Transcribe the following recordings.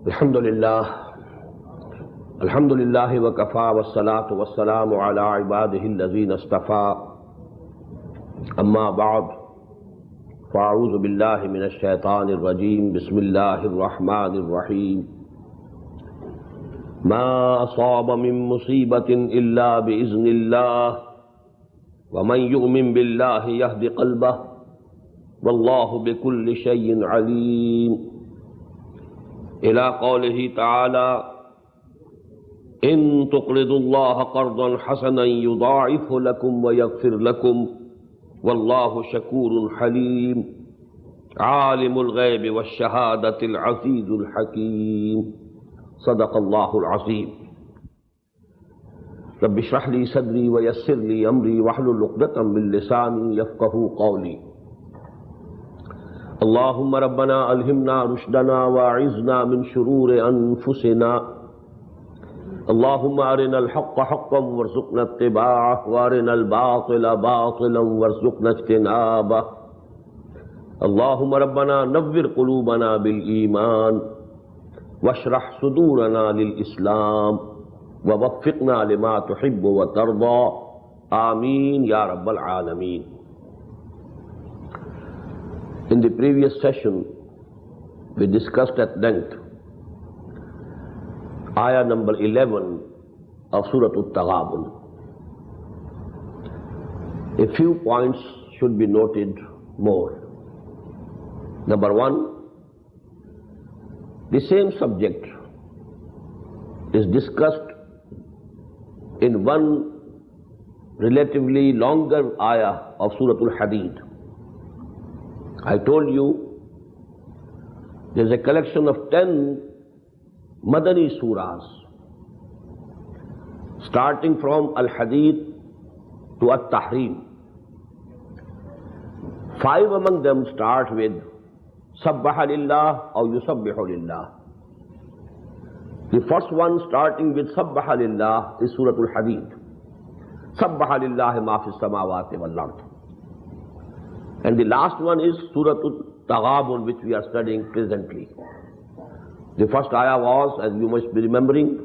अल्हम्दुलिल्लाह वकफ़ा वस्सलातु वस्सलामु अला इबादिहिल्लज़ीना इस्तफ़ा अम्मा बअद फ़अऊज़ु बिल्लाहि मिनश शैतानिर रजीम बिस्मिल्लाहिर रहमानिर रहीम मा असाब मिन मुसीबतिन इल्ला बिइज़्निल्लाह व मन युमिन बिल्लाहि यहदि क़ल्बह वल्लाहु बिकुल्लि शैइन अलीम इला क़ौलिहि तआला इन तुक़रिदुल्लाह क़र्ज़न हसनन युज़ाइफ़हु लकुम व यग़फ़िर लकुम वल्लाहु शकूरुन हलीम आलिमुल ग़ैबि वश्शहादतिल अज़ीज़ुल हकीम सदक़ल्लाहुल अज़ीम। रब्बि इश्रह ली सदरी व यस्सिर ली अमरी वहलुल उक़दतम मिन लिसानी यफ़क़हू क़ौली। अल्लाहुम्मा रब्बना अल्हिमना रुश्दना व अइज़ना मिन शुरूरि अनफुसिना अल्लाहुम्मा अरिनल हक़्क़ हक़्क़न वरज़ुक़ना इत्तिबाअह व अरिनल बातिला बातिलन वरज़ुक़ना इज्तिनाबह। अल्लाहुम्मा रब्बना नव्विर क़ुलूबना बिल ईमान वश्रह सुदूरना लिल इस्लाम व वफ़्फ़िक़ना लिमा तुहिब्बु व तर्दा आमीन या रब्बल आलमीन। In the previous session, we discussed at length ayah number 11 of Surah At-Taghabun. A few points should be noted more. Number one, the same subject is discussed in one relatively longer ayah of Surah Al-Hadid. I told you there's a collection of 10 Madani surahs, starting from Al-Hadid to At-Tahrim. 5 among them start with Sabbaha lillah or Yusabbihu lillah. The first one starting with Sabbaha lillah is Surah Al-Hadid. Sabbaha lillahi ma fis samawati wal ard. And the last one is Surah At-Taghabun, which we are studying presently. The first ayah was, as you must be remembering,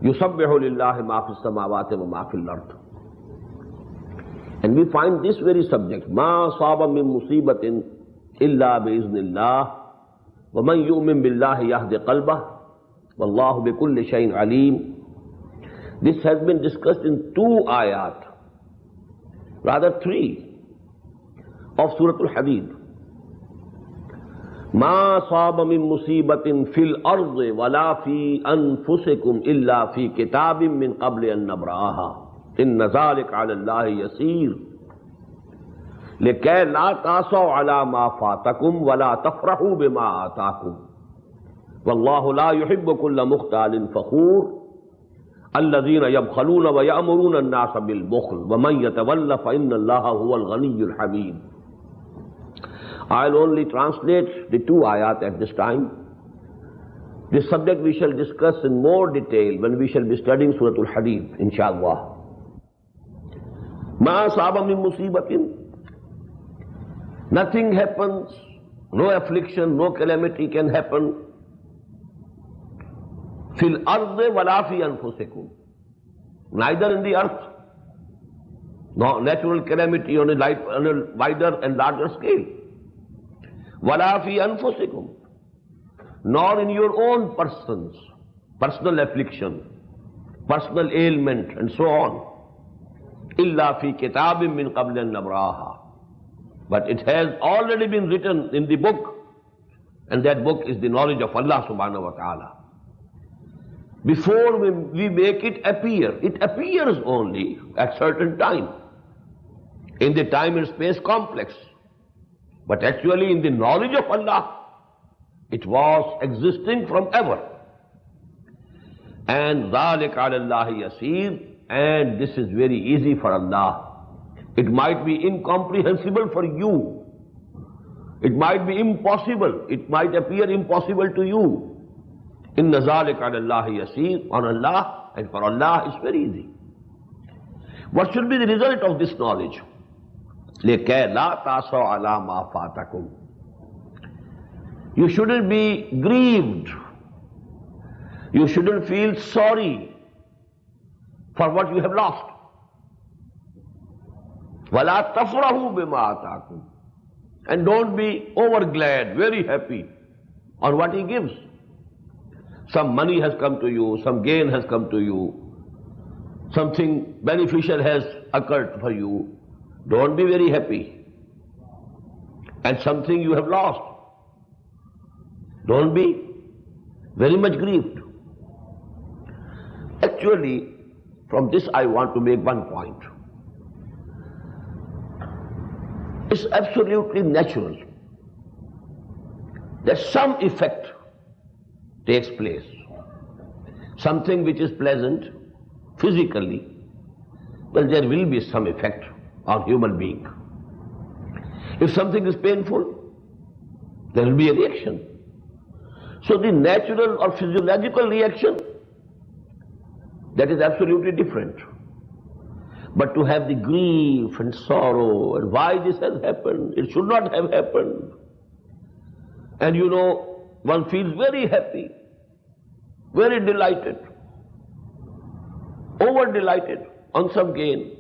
Yusabbihu lillahi ma fis samawati wa ma fil ard. And we find this very subject, Ma asaba min musibatin illa bi'iznillah wa man yu'min billahi yahdi qalbah wallahu bikulli shay'in alim. This has been discussed in 2 ayat, rather 3, of Surah Al-Hadid. Ma asaba min musibatin fil ardi wala fi anfusikum illa fi kitabin min qabli an nabra'aha inna zalika 'ala Allahi yasir likay la ta'saw 'ala ma fatakum wala tafrahu bima ataakum wallahu la yuhibbu kulla mukhtalin fakhur alladhina yabkhaluna wa ya'muruna an-nasa bil bukhl wa man yatawalla fa inna Allaha huwal ghaniyyul hamid. I'll only translate the 2 ayat at this time. This subject we shall discuss in more detail when we shall be studying Surah Al-Hadid, inshallah. Ma asaba min musibatin. Nothing happens, no affliction, no calamity can happen. Fil ardi wala fi anfusikum. Neither in the earth, no natural calamity on a wider and larger scale. Wala fi anfusikum, nor in your own persons, personal affliction, personal ailment and so on. Illa fi kitabin min qabli an nabraha. But it has already been written in the book, and that book is the knowledge of Allah subhanahu wa ta'ala. Before we make it appears only at certain time, in the time and space complex. But actually in the knowledge of Allah, it was existing from ever. And ذَلِكَ عَلَى اللَّهِ يَسِيرٌ, and this is very easy for Allah. It might be incomprehensible for you. It might be impossible. It might appear impossible to you. إِنَّ ذَلِكَ عَلَى اللَّهِ يَسِيرٌ, on Allah and for Allah is very easy. What should be the result of this knowledge? لِكَيْ لَا تَعْصَوْا عَلَى مَا فَاتَكُمْ. You shouldn't be grieved You shouldn't feel sorry for what you have lost. وَلَا تَفْرَحُوا بِمَا آتَاكُمْ. And don't be over glad, very happy on what He gives. Some money has come to you, some gain has come to you, something beneficial has occurred for you. Don't be very happy. And something you have lost, don't be very much grieved. Actually, from this I want to make one point. It's absolutely natural that some effect takes place. Something which is pleasant physically, well, there will be some effect on human being. If something is painful, there will be a reaction. So the natural or physiological reaction, that is absolutely different. But to have the grief and sorrow and why this has happened, it should not have happened. And you know, one feels very happy, very delighted, over delighted on some gain.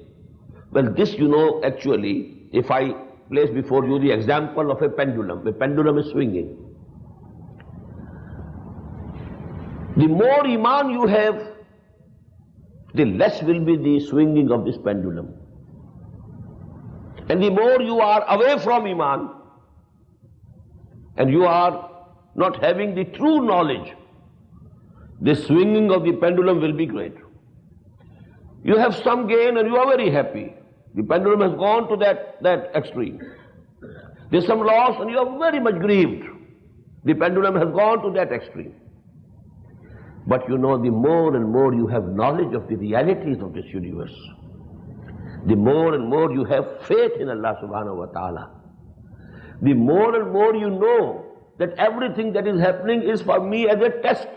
Well, this, you know, actually, if I place before you the example of a pendulum is swinging. The more iman you have, the less will be the swinging of this pendulum. And the more you are away from iman, and you are not having the true knowledge, the swinging of the pendulum will be great. You have some gain and you are very happy. The pendulum has gone to that extreme. There's some loss and you are very much grieved. The pendulum has gone to that extreme. But you know, the more and more you have knowledge of the realities of this universe, the more and more you have faith in Allah subhanahu wa ta'ala, the more and more you know that everything that is happening is for me as a test.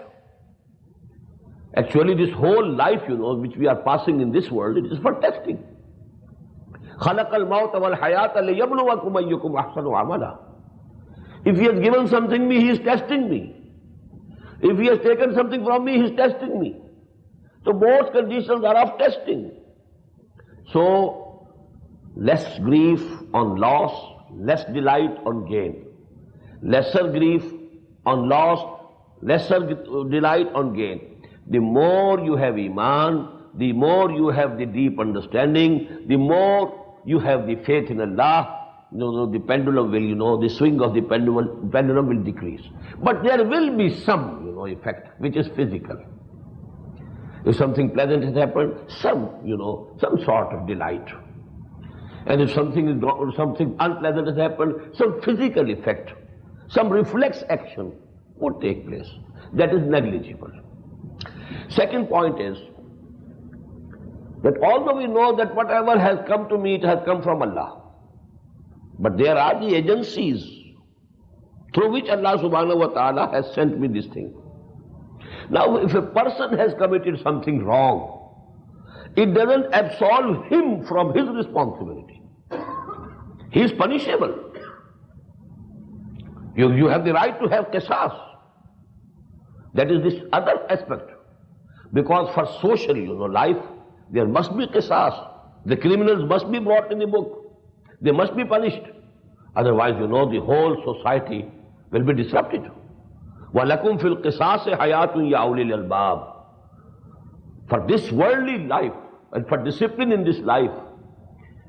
Actually, this whole life, you know, which we are passing in this world, it is for testing. خَلَقَ الْمَوْتَ وَالْحَيَاةَ لِيَبْلُوَكُمْ أَيُّكُمْ أَحْسَنُ عَمَلًا. If He has given something me, He is testing me. If He has taken something from me, He is testing me. So both conditions are of testing. So, less grief on loss, less delight on gain. Lesser grief on loss, lesser delight on gain. The more you have iman, the more you have the deep understanding, the more you have the faith in Allah, the pendulum will, the swing of the pendulum will decrease. But there will be some, effect which is physical. If something pleasant has happened, some sort of delight. And if something unpleasant has happened, some physical effect, some reflex action would take place. That is negligible. Second point is that although we know that whatever has come to me, it has come from Allah, but there are the agencies through which Allah subhanahu wa ta'ala has sent me this thing. Now, if a person has committed something wrong, it doesn't absolve him from his responsibility. He is punishable. You have the right to have qisas. That is this other aspect. Because for social, life, there must be qisas. The criminals must be brought in the book. They must be punished. Otherwise, the whole society will be disrupted. وَلَكُمْ فِي الْقِصَاصِ حَيَاتٌ يَا أُولِي الْأَلْبَابِ. For this worldly life, and for discipline in this life,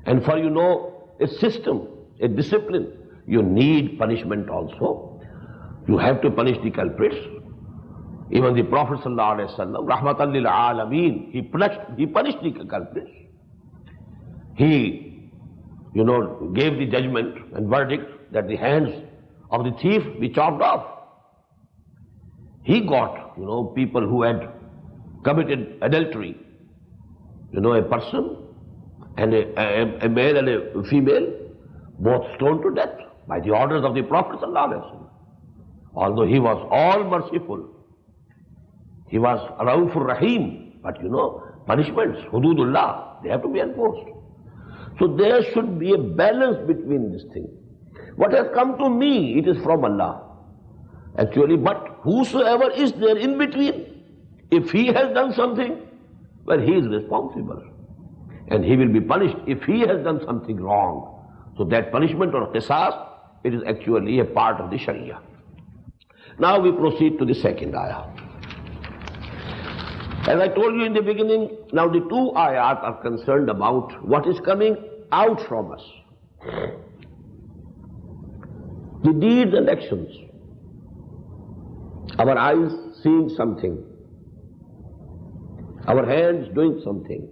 and for, a system, a discipline, you need punishment also. You have to punish the culprits. Even the Prophet ﷺ, Rahmatan lil Alameen, he punished the culprits. He, gave the judgment and verdict that the hands of the thief be chopped off. He got, people who had committed adultery, a person and a male and a female, both stoned to death by the orders of the Prophet ﷺ. Although he was all merciful, he was Raufur Rahim, but punishments, hududullah, they have to be enforced. So there should be a balance between this thing. What has come to me, it is from Allah. Actually, but whosoever is there in between, If he has done something, well, he is responsible. And he will be punished if he has done something wrong. So that punishment or qisas, it is actually a part of the Sharia. Now we proceed to the second ayah. As I told you in the beginning, now the two ayat are concerned about what is coming out from us. The deeds and actions. Our eyes seeing something. Our hands doing something.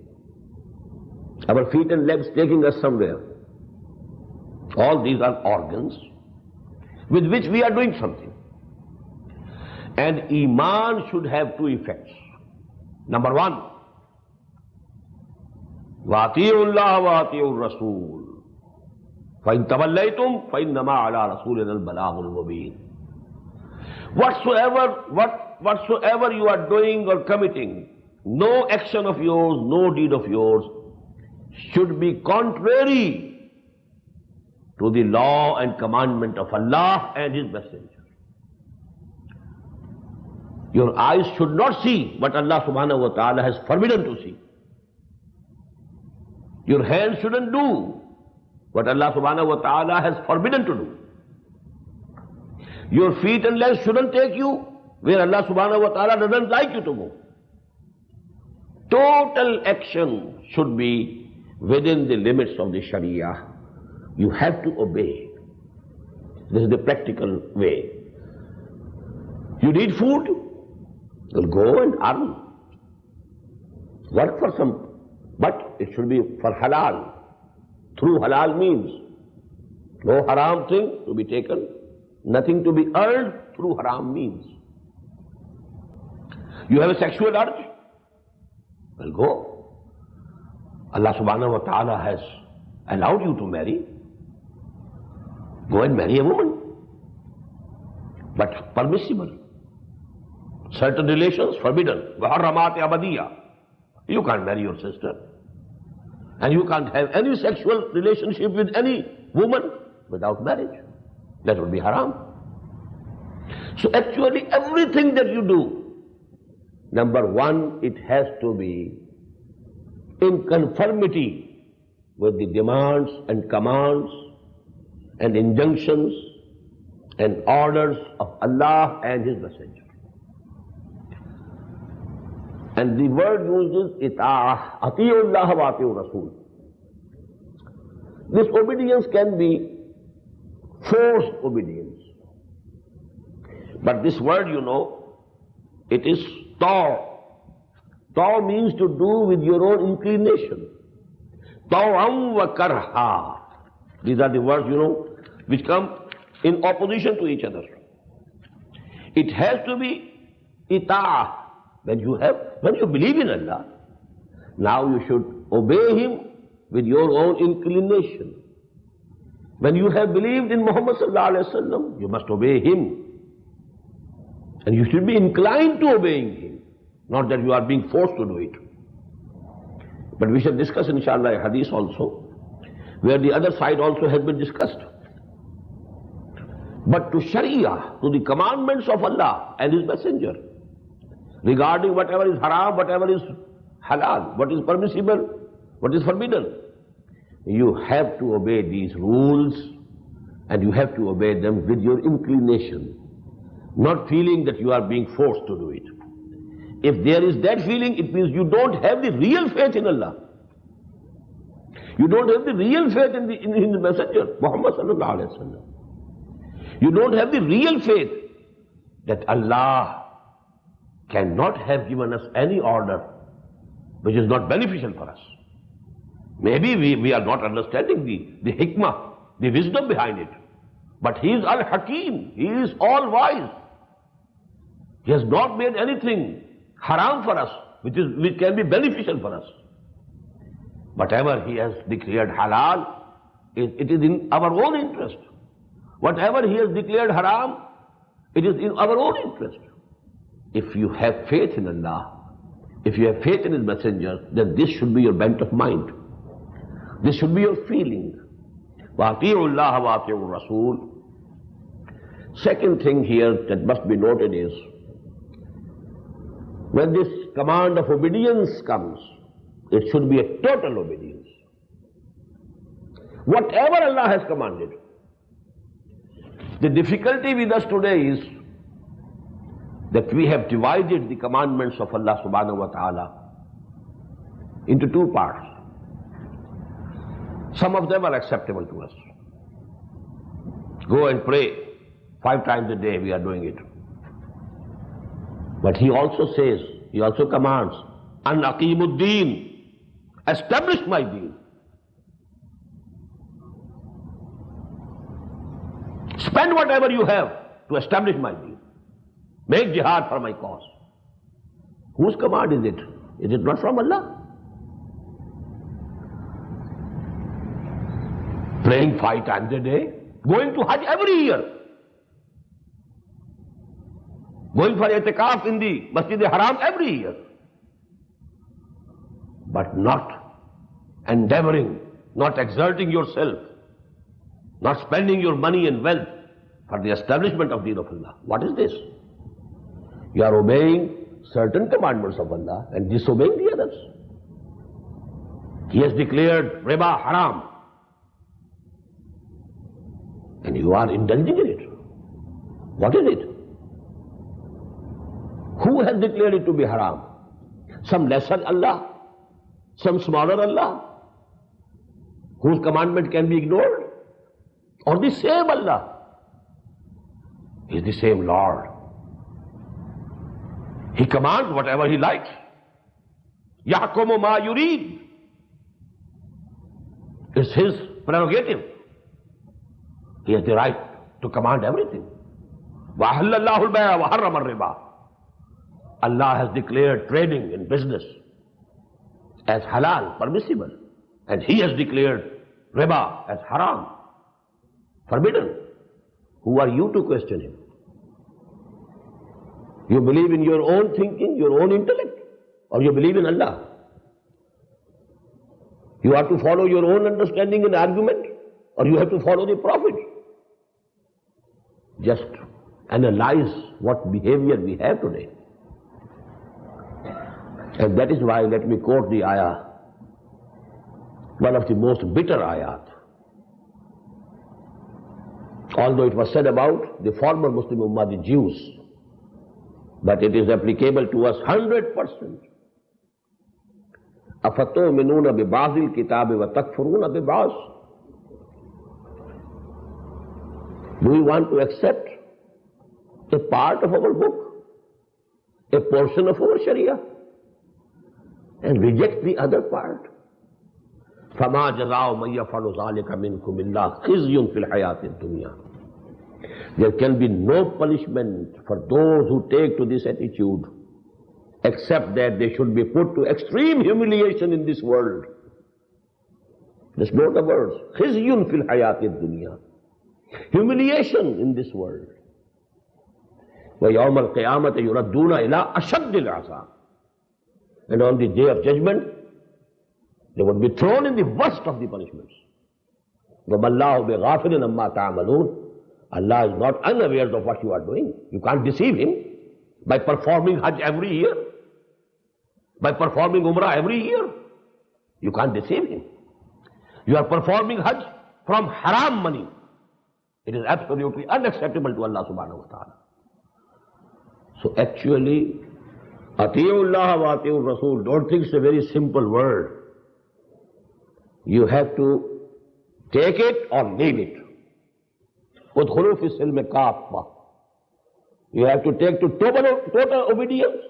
Our feet and legs taking us somewhere. All these are organs with which we are doing something. And Iman should have two effects. Number one, وَأَطِيعُوا اللَّهَ وَأَطِيعُوا الرَّسُولَ فَإِن تَوَلَّيْتُمْ فَإِنَّمَا عَلَى رَسُولِنَا الْبَلَاغُ الْمُبِينُ. Whatsoever you are doing or committing, no action of yours, no deed of yours should be contrary to the law and commandment of Allah and His Messenger. Your eyes should not see what Allah subhanahu wa ta'ala has forbidden to see. Your hands shouldn't do what Allah subhanahu wa ta'ala has forbidden to do. Your feet and legs shouldn't take you where Allah subhanahu wa ta'ala doesn't like you to go. Total action should be within the limits of the Sharia. You have to obey. This is the practical way. You need food? Well, go and earn. Work for some, but it should be for halal. Through halal means. No haram thing to be taken, nothing to be earned through haram means. You have a sexual urge? Well, go. Allah subhanahu wa ta'ala has allowed you to marry. Go and marry a woman. But permissible. Certain relations forbidden. وَحَرَّمَاتِ أَبَدِيَّةً. You can't marry your sister. And you can't have any sexual relationship with any woman without marriage. That would be haram. So actually everything that you do, number one, it has to be in conformity with the demands and commands and injunctions and orders of Allah and His Messenger. And the word used is ita'ah, ati'u Allah wa ati'u Rasul. This obedience can be forced obedience. But this word, you know, it is taw. Taw means to do with your own inclination. Taw'an wa karha. These are the words, you know, which come in opposition to each other. It has to be ita'ah. When you believe in Allah, now you should obey Him with your own inclination. When you have believed in Muhammad sallallahu alaihi wasallam, you must obey Him. And you should be inclined to obeying Him, not that you are being forced to do it. But we shall discuss inshallah a hadith also, where the other side also has been discussed. But to Sharia, to the commandments of Allah and His Messenger, regarding whatever is haram, whatever is halal, what is permissible, what is forbidden, you have to obey these rules, and you have to obey them with your inclination, not feeling that you are being forced to do it. If there is that feeling, it means you don't have the real faith in Allah. You don't have the real faith in the Messenger, Muhammad sallallahu alaihi wasallam. You don't have the real faith that Allah cannot have given us any order which is not beneficial for us. Maybe we are not understanding the hikmah, the wisdom behind it. But He is Al-Hakim, He is all-wise. He has not made anything haram for us, which can be beneficial for us. Whatever He has declared halal, it is in our own interest. Whatever He has declared haram, it is in our own interest. If you have faith in Allah, if you have faith in His Messenger, then this should be your bent of mind. This should be your feeling. وَأَطِيعُوا اللَّهَ وَأَطِيعُوا الرَّسُولَ. Second thing here that must be noted is, When this command of obedience comes, it should be a total obedience. Whatever Allah has commanded. The difficulty with us today is that we have divided the commandments of Allah subhanahu wa ta'ala into two parts. Some of them are acceptable to us. Go and pray 5 times a day, we are doing it. But he also says, he also commands, An aqimuddin, establish my deen. Spend whatever you have to establish my deen. Make jihad for my cause. Whose command is it? Is it not from Allah? Praying 5 times a day, going to Hajj every year, going for itikaf in the Masjid Haram every year, but not endeavoring, not exerting yourself, not spending your money and wealth for the establishment of Deen of Allah. What is this? You are obeying certain commandments of Allah and disobeying the others. He has declared riba haram, and you are indulging in it. What is it? Who has declared it to be haram? Some lesser Allah? Some smaller Allah? Whose commandment can be ignored? Or the same Allah? He is the same Lord. He commands whatever He likes. Yahkumu ma yurid. It's His prerogative. He has the right to command everything. وَأَحَلَّ اللَّهُ الْبَيْعَ وَحَرَّمَ الرِّبَا. Allah has declared trading in business as halal, permissible. And He has declared riba as haram, forbidden. Who are you to question Him? You believe in your own thinking, your own intellect, or you believe in Allah? You have to follow your own understanding and argument, or you have to follow the Prophet? Just analyze what behavior we have today. And that is why, let me quote the ayah, one of the most bitter ayat. Although it was said about the former Muslim Ummah, the Jews, but it is applicable to us 100%. أَفَتُؤْمِنُونَ بِبَعْضِ الْكِتَابِ وَتَكْفُرُونَ بِبَعْضٍ. Do we want to accept a part of our book, a portion of our Sharia, and reject the other part? فَمَا جَزَاءُ مَن يَفْعَلُ ذَلِكَ مِنكُمْ إِلَّا خِزْيٌ فِي الْحَيَاةِ الدُّنْيَا. There can be no punishment for those who take to this attitude, except that they should be put to extreme humiliation in this world. Just note the words, خِزْيٌ فِي الْحَيَاةِ الدُّنْيَا. Humiliation in this world. وَيَوْمَ الْقِيَامَةِ يُرَدُّونَ إِلَىٰ أَشَدِّ الْعَذَابِ. And on the day of judgment, they would be thrown in the worst of the punishments. وَمَا اللَّهُ بِغَافِلٍ عَمَّا تَعْمَلُونَ. Allah is not unaware of what you are doing. You can't deceive Him by performing Hajj every year, by performing Umrah every year. You can't deceive Him. You are performing Hajj from haram money. It is absolutely unacceptable to Allah subhanahu wa ta'ala. So actually, Ati'ullah wa Ati'ur Rasul, don't think it's a very simple word. You have to take it or leave it. Udkhulu fi silmi kaffa. You have to take to total obedience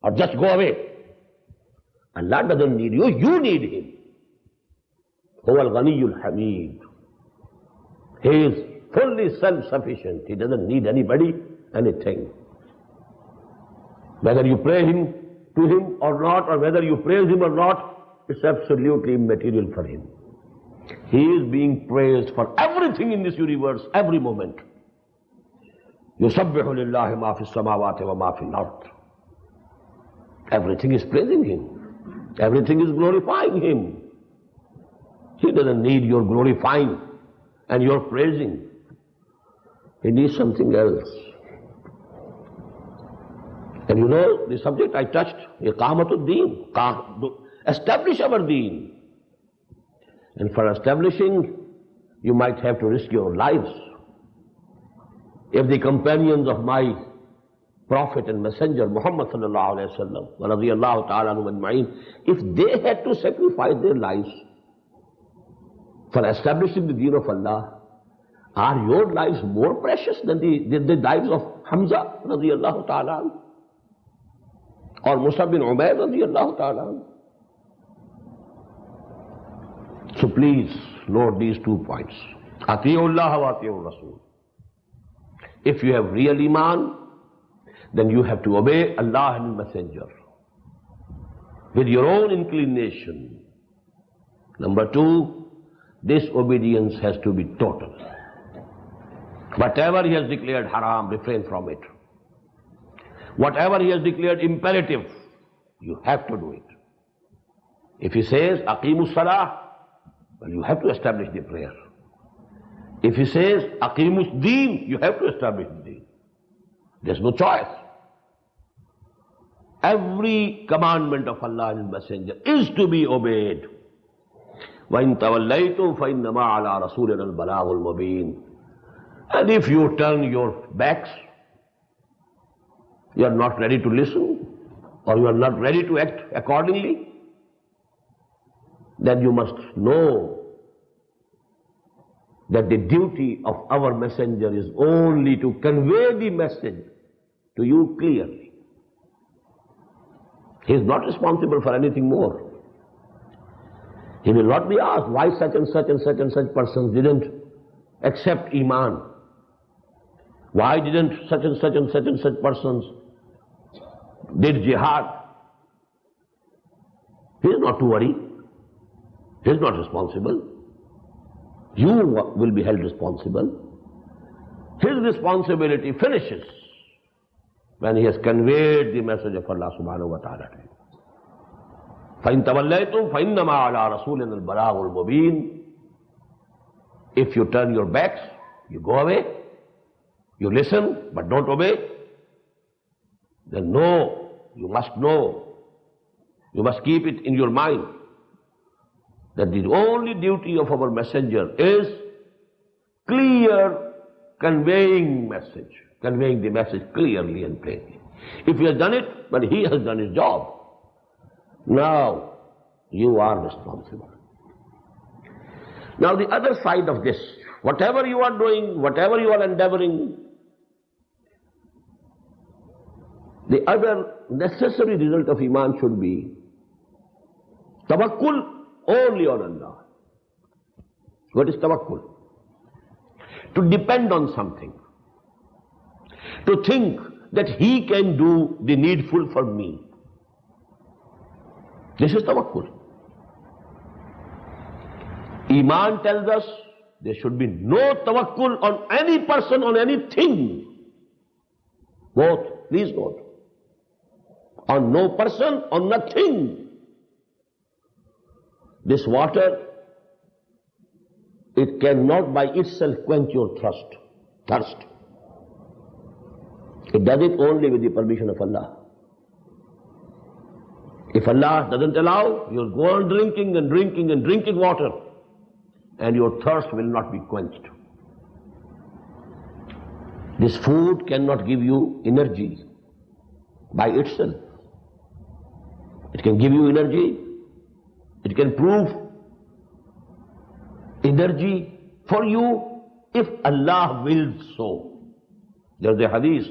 or just go away. Allah doesn't need you, you need Him. Huwa al-Ghaniyyul Hamid. He is fully self-sufficient. He doesn't need anybody, anything. Whether you pray to Him or not, or whether you praise Him or not, it's absolutely immaterial for Him. He is being praised for everything in this universe, every moment. يُسَبِّحُ لِلَّهِ مَا فِي السَّمَاوَاتِ وَمَا فِي الْأَرْضِ. Everything is praising Him. Everything is glorifying Him. He doesn't need your glorifying and your praising. He needs something else. And you know the subject I touched, Iqamatud Deen, establish our deen. And for establishing, you might have to risk your lives. If the companions of my Prophet and Messenger Muhammad sallallahu alayhi wa sallam, radiyallahu ta'ala anhum ajma'in, if they had to sacrifice their lives for establishing the deen of Allah, are your lives more precious than the lives of Hamza radiyallahu ta'ala anhu? Or Musab bin Umair radiyallahu ta'ala anhu? So please note these 2 points. Ati'ullah wa ati'ur Rasul. If you have real iman, then you have to obey Allah and His Messenger with your own inclination. Number 2, this obedience has to be total. Whatever He has declared haram, refrain from it. Whatever He has declared imperative, you have to do it. If He says, Aqimus Salah, well, you have to establish the prayer. If He says, Aqimus Deen, you have to establish the deen. There's no choice. Every commandment of Allah and His Messenger is to be obeyed. وَإِن تَوَلَّيْتُمْ فَإِنَّمَا عَلَىٰ رَسُولِنَا الْبَلَاغُ الْمُبِينُ. And if you turn your backs, you are not ready to listen, or you are not ready to act accordingly, then you must know that the duty of our messenger is only to convey the message to you clearly. He is not responsible for anything more. He will not be asked why such and such and such and such persons didn't accept Iman. Why didn't such and such and such and such persons did jihad? He is not to worry. He is not responsible. You will be held responsible. His responsibility finishes when he has conveyed the message of Allah subhanahu wa ta'ala to you. فَإِن تَوَلَّيْتُمْ فَإِنَّمَا عَلَىٰ رَسُولِنَا الْبَلَاغُ الْمُبِينُ. If you turn your backs, you go away, you listen but don't obey, then know, you must know, you must keep it in your mind that the only duty of our messenger is clear conveying message, conveying the message clearly and plainly. If he has done it, but he has done his job. Now you are responsible. Now the other side of this, whatever you are doing, whatever you are endeavoring, the other necessary result of Iman should be tawakkul only on Allah. What is tawakkul? To depend on something. To think that He can do the needful for me. This is tawakkul. Iman tells us there should be no tawakkul on any person, on anything. Both, please note. On no person, on nothing. This water, it cannot by itself quench your thirst. It does it only with the permission of Allah. If Allah doesn't allow, you'll go on drinking and drinking and drinking water, and your thirst will not be quenched. This food cannot give you energy by itself. It can give you energy, it can prove energy for you if Allah wills so. There's a hadith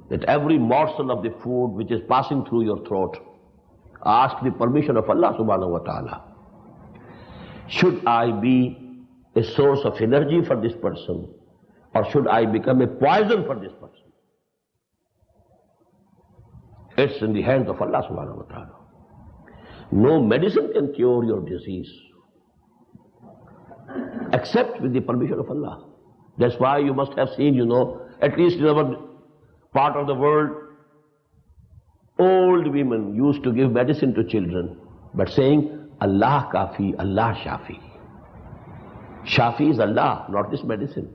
that every morsel of the food which is passing through your throat, ask the permission of Allah subhanahu wa ta'ala. Should I be a source of energy for this person, or should I become a poison for this person? It's in the hands of Allah subhanahu wa ta'ala. No medicine can cure your disease except with the permission of Allah. That's why you must have seen, at least in our part of the world, old women used to give medicine to children, but saying, Allah kafi, Allah shafi. Shafi is Allah, not this medicine.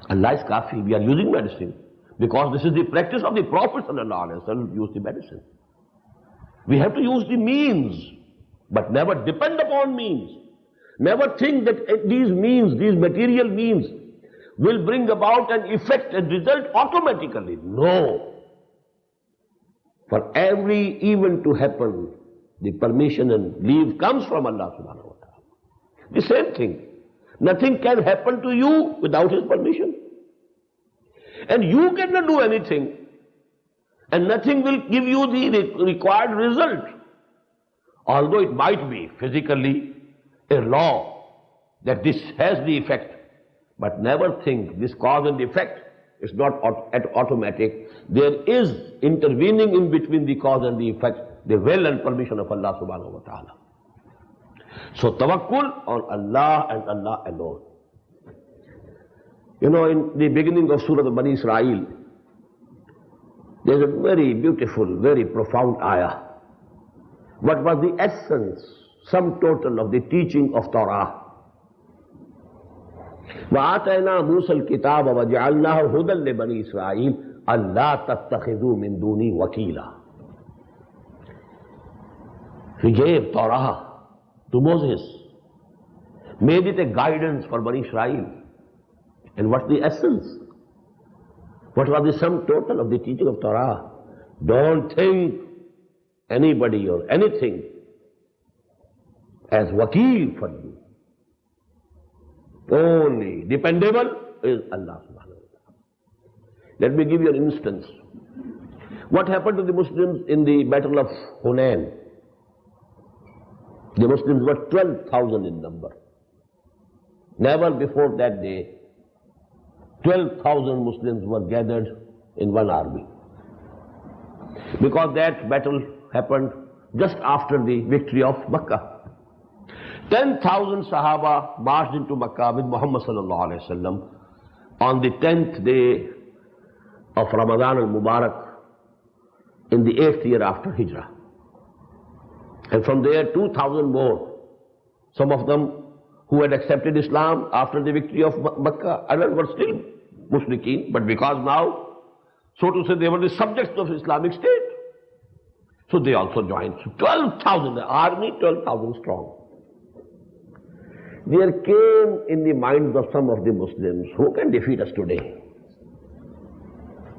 Allah is kafi. We are using medicine, Because this is the practice of the Prophet ﷺ, use the medicine. We have to use the means, but never depend upon means. Never think that these means, these material means, will bring about an effect and result automatically. No. For every event to happen, the permission and leave comes from Allah subhanahu wa ta'ala. The same thing. Nothing can happen to you without His permission. And you cannot do anything. And nothing will give you the required result. Although it might be physically a law that this has the effect. But never think this cause and effect is not automatic. There is intervening in between the cause and the effect, the will and permission of Allah subhanahu wa ta'ala. So tawakkul on Allah and Allah alone. You know, in the beginning of Surah Bani Israel, there's a very beautiful, very profound ayah. What was the essence, sum total of the teaching of Torah? وَآتَيْنَا مُوسَى الْكِتَابَ وَجَعَلْنَاهُ هُدًى لِبَنِي إِسْرَائِيلَ أَلَّا تَتَّخِذُوا مِن دُونِي وَكِيلًا. He gave Torah to Moses, made it a guidance for Bani Israel. And what's the essence? What was the sum total of the teaching of Torah? Don't think anybody or anything as wakil for you. Only dependable is Allah subhanahu wa ta'ala. Let me give you an instance. What happened to the Muslims in the Battle of Hunain? The Muslims were 12,000 in number. Never before that day 12,000 Muslims were gathered in one army. Because that battle happened just after the victory of Makkah. 10,000 Sahaba marched into Makkah with Muhammad sallallahu alayhi wa sallam on the 10th day of Ramadan al-Mubarak in the 8th year after Hijrah. And from there 2,000 more, some of them who had accepted Islam after the victory of Makkah, others were still Mushrikeen, but because now, so to say, they were the subjects of Islamic State, so they also joined. So 12,000, the army 12,000 strong. There came in the minds of some of the Muslims, who can defeat us today?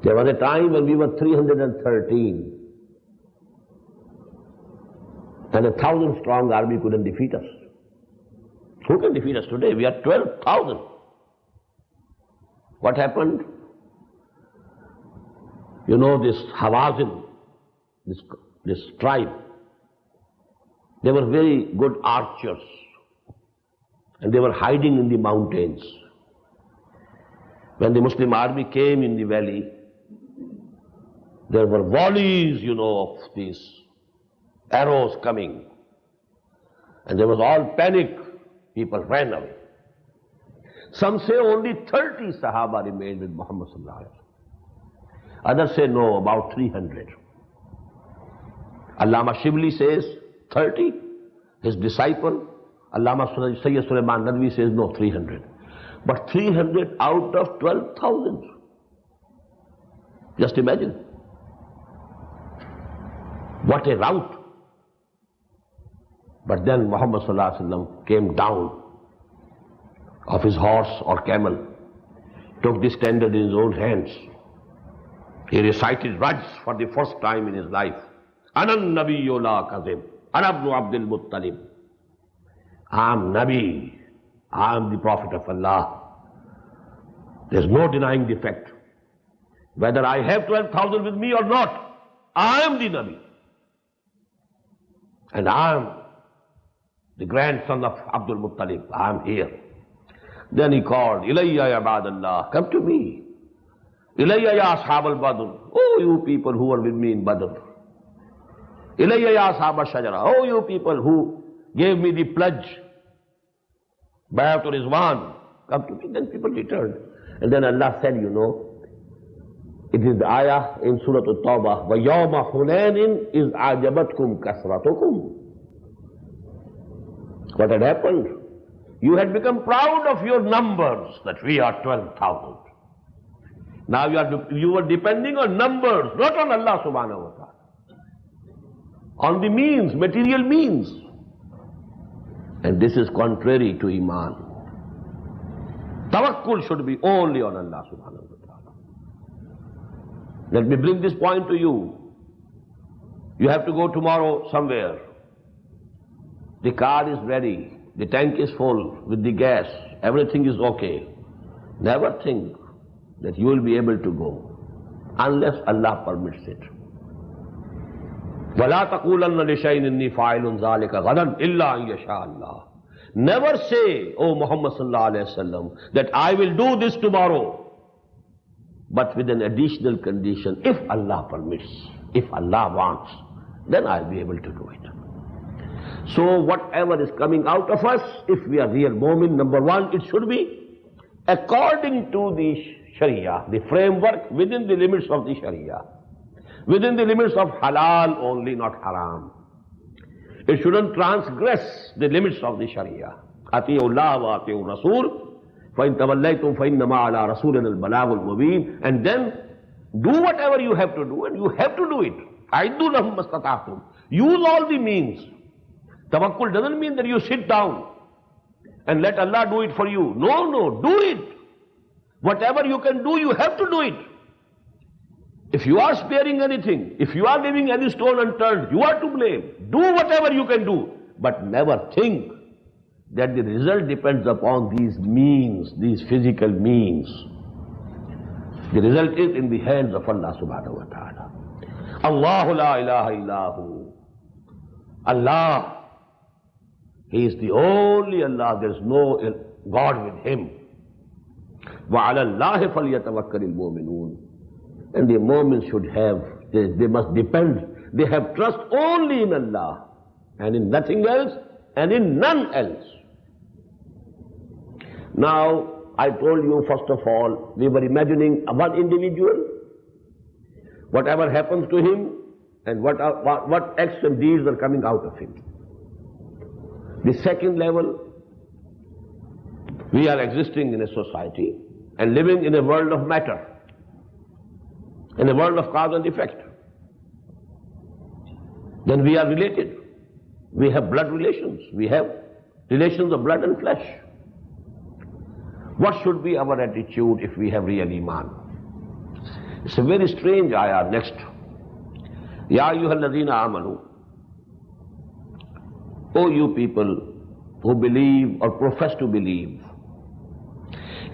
There was a time when we were 313, and 1,000 strong army couldn't defeat us. Who can defeat us today? We are 12,000. What happened? You know, this Hawazin, this tribe, they were very good archers, and they were hiding in the mountains. When the Muslim army came in the valley, there were volleys, you know, of these arrows coming, and there was all panic. People ran away. Some say only 30 Sahaba remained with Muhammad sallallahu alaihi wasallam. Others say no, about 300. Allama Shibli says 30. His disciple, Allama Sayyid Sulaiman Nadwi says no, 300. But 300 out of 12,000. Just imagine. What a rout. But then Muhammad sallallahu alaihi wasallam came down of his horse or camel, took the standard in his own hands. He recited Rajs for the first time in his life. Anan Nabiyyu la kazib, Ana ibn Abdul Muttalib. I am Nabi, I am the Prophet of Allah. There is no denying the fact. Whether I have 12,000 with me or not, I am the Nabi. And I am the grandson of Abdul Muttalib. I am here. Then he called, Ilayya ya ibadallah, come to me. Ilayya ya ashab al-Badr, oh you people who were with me in Badr. Ilayya ya ashab al-Shajara, oh you people who gave me the pledge, Bayat al-Rizwan, come to me. Then people returned. And then Allah said, you know, it is the ayah in Surah At-Tawbah, وَيَوْمَ حُنَيْنٍ إِذْ أَعْجَبَتْكُمْ كَثْرَتُكُمْ. What had happened? You had become proud of your numbers, that we are 12,000. Now you are depending on numbers, not on Allah subhanahu wa ta'ala. On the means, material means. And this is contrary to Iman. Tawakkul should be only on Allah subhanahu wa ta'ala. Let me bring this point to you. You have to go tomorrow somewhere. The car is ready. The tank is full with the gas. Everything is okay. Never think that you will be able to go unless Allah permits it. وَلَا تَقُولَنَّ لِشَيْءٍ إِنِّي فَاعِلٌ ذَلِكَ غَدًا إِلَّا أَن يَشَاءَ اللَّهُ. Never say, O Muhammad sallallahu alayhi wa sallam, that I will do this tomorrow, but with an additional condition. If Allah permits, if Allah wants, then I'll be able to do it. So whatever is coming out of us, if we are real mu'min, number one, it should be according to the Sharia, the framework within the limits of the Sharia, within the limits of halal only, not haram. It shouldn't transgress the limits of the Sharia. أَطِيعُوا اللَّهَ وَأَطِيعُوا الرَّسُولَ فَإِن تَوَلَّيْتُمْ فَإِنَّمَا عَلَىٰ رَسُولِنَا الْبَلَاغُ الْمُبِينُ. And then do whatever you have to do, and you have to do it. أَعِدُّوا لَهُم مَّا اسْتَطَعْتُمْ. Use all the means. Tawakkul doesn't mean that you sit down and let Allah do it for you. No, do it. Whatever you can do, you have to do it. If you are sparing anything, if you are leaving any stone unturned, you are to blame. Do whatever you can do, but never think that the result depends upon these means, these physical means. The result is in the hands of Allah subhanahu wa ta'ala. Allahu la ilaha illahu. Allah, He is the only Allah, there is no God with Him. وَعَلَى اللَّهِ فَلْيَتَوَكَّلِ الْمُؤْمِنُونَ. And the mu'mins should have, they must depend, they have trust only in Allah, and in nothing else, and in none else. Now, I told you, first of all, we were imagining one individual, whatever happens to him, and what acts and deeds are coming out of him. The second level, we are existing in a society and living in a world of matter, in a world of cause and effect. Then we are related. We have blood relations. We have relations of blood and flesh. What should be our attitude if we have real Iman? It's a very strange ayah next. Ya ayyuhalladhina amanu. O you people who believe or profess to believe.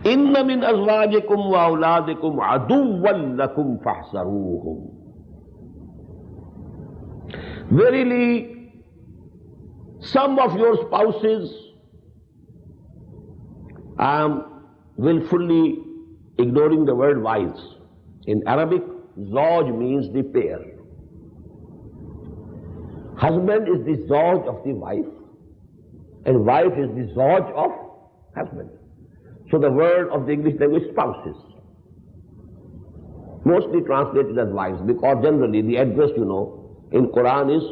Inna min azwajikum wa awladikum aduwwan lakum fahzaruhum. Verily, some of your spouses, I am willfully ignoring the word wives. In Arabic, zawj means the pair. Husband is the zawj of the wife, and wife is the zawj of husband. So the word of the English language, spouses, mostly translated as wives, because generally the address, in Quran is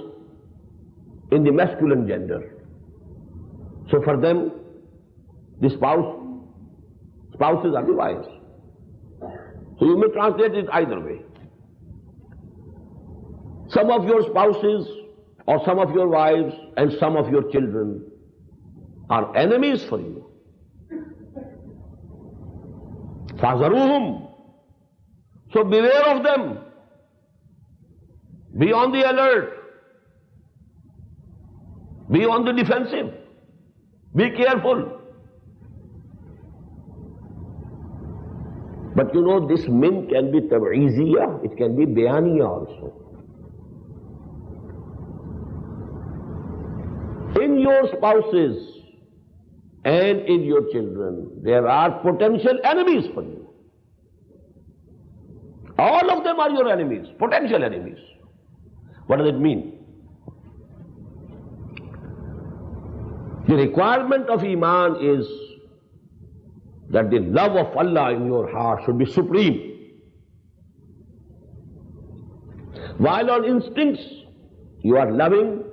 in the masculine gender. So for them, the spouses are the wives. So you may translate it either way. Some of your spouses or some of your wives and some of your children are enemies for you. Fazaruhum. So beware of them. Be on the alert. Be on the defensive. Be careful. But this min can be tab'iziyah, it can be bayaniyah also. In your spouses and in your children, there are potential enemies for you. All of them are your enemies, potential enemies. What does it mean? The requirement of Iman is that the love of Allah in your heart should be supreme. While on instincts, you are loving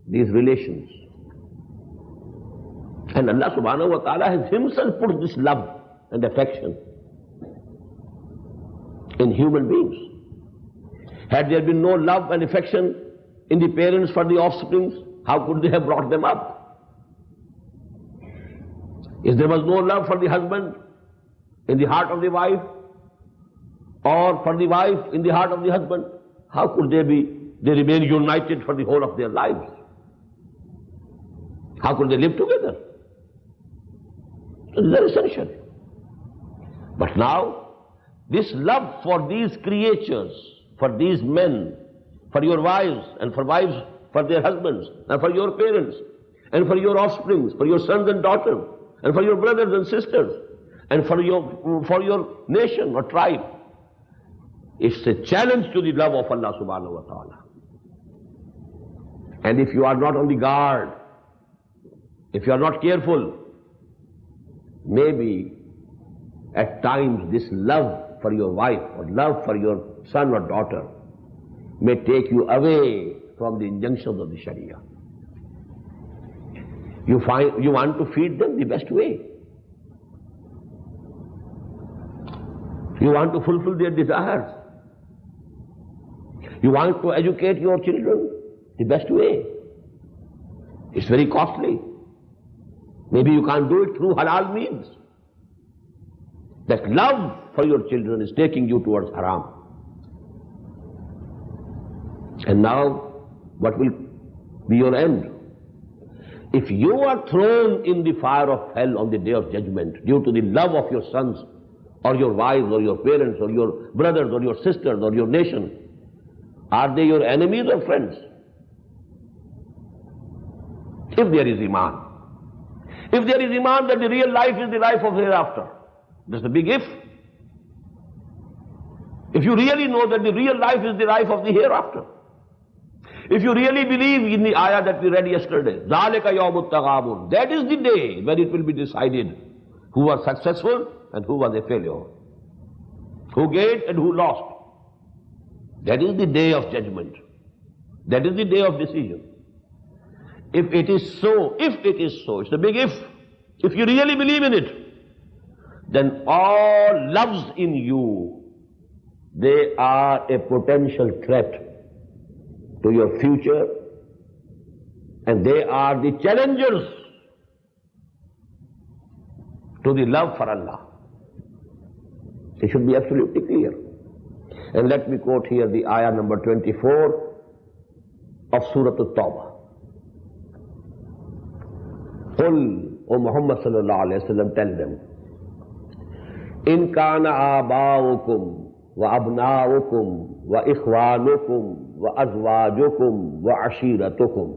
these relations. And Allah subhanahu wa ta'ala has Himself put this love and affection in human beings. Had there been no love and affection in the parents for the offsprings, how could they have brought them up? If there was no love for the husband in the heart of the wife, or for the wife in the heart of the husband, how could they remain united for the whole of their lives? How could they live together? So these are essential. But now, this love for these creatures, for these men, for your wives, and for wives for their husbands, and for your parents, and for your offsprings, for your sons and daughters, and for your brothers and sisters, and for your nation or tribe, it's a challenge to the love of Allah subhanahu wa ta'ala. And if you are not on the guard, if you are not careful, maybe at times this love for your wife or love for your son or daughter may take you away from the injunctions of the Sharia. You want to feed them the best way. You want to fulfill their desires. You want to educate your children the best way. It's very costly. Maybe you can't do it through halal means. That love for your children is taking you towards haram. And now, what will be your end? If you are thrown in the fire of hell on the day of judgment due to the love of your sons or your wives or your parents or your brothers or your sisters or your nation, are they your enemies or friends? If there is Iman. If there is Iman that the real life is the life of hereafter. That's the big if. If you really know that the real life is the life of the hereafter. If you really believe in the ayah that we read yesterday, ذَلِكَ يَوْمُ التَّغَابُنِ, that is the day when it will be decided who was successful and who was a failure. Who gained and who lost. That is the day of judgment. That is the day of decision. If it is so, it's a big if you really believe in it, then all loves in you, they are a potential threat to your future, and they are the challengers to the love for Allah. It should be absolutely clear. And let me quote here the ayah number 24 of Surah At-Tawbah. Qul, O Muhammad sallallahu alayhi wa sallam, tell them, In kana aba'ukum wa abna'ukum wa ikhwanukum wa azwajukum wa ashiratukum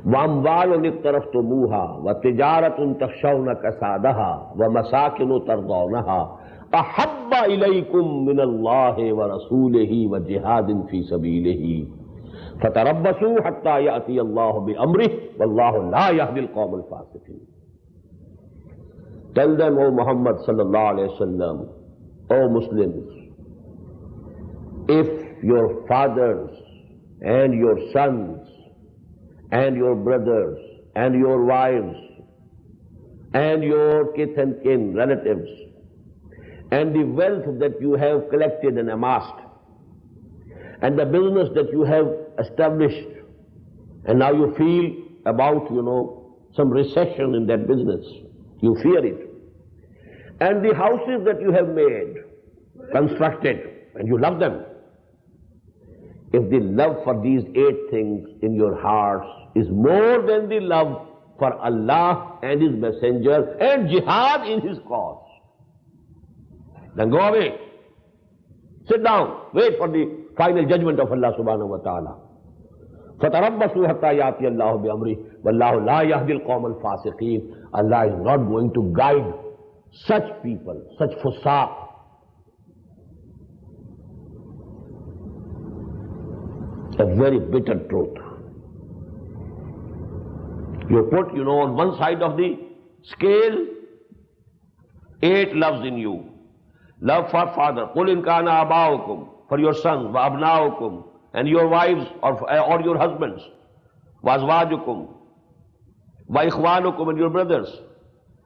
wa amwalun iqtaraftumuha wa tijaratun takhshawna kasadaha wa masakinu tardawnaha ahabba ilaykum min Allahi wa rasulihi wa jihadin fi sabilihi fatarabbasu hatta ya'ti Allahu bi amrih wallahu la yahdi al-qawm al-fasiqin. Tell them, O Muhammad sallallahu alayhi wa sallam, O Muslims, if your fathers and your sons and your brothers and your wives and your kith and kin, relatives, and the wealth that you have collected and amassed, and the business that you have established, and now you feel about, some recession in that business, you fear it, and the houses that you have made, constructed, and you love them, if the love for these 8 things in your hearts is more than the love for Allah and His Messenger and jihad in His cause, then go away. Sit down. Wait for the final judgment of Allah subhanahu wa ta'ala. فَتَرَبَّصُوا حَتَّى يَأْتِيَ اللَّهُ بِأَمْرِهِ وَاللَّهُ لَا يَهْدِي الْقَوْمَ الْفَاسِقِينَ. Allah is not going to guide such people, such fusaq. A very bitter truth. You put, on one side of the scale, 8 loves in you. Love for father, قُلْ إِنْ كَانَ آبَاؤُكُمْ, for your sons, وَأَبْنَاؤُكُمْ, and your wives or your husbands, وَأَزْوَاجُكُمْ, وَإِخْوَانُكُمْ, and your brothers,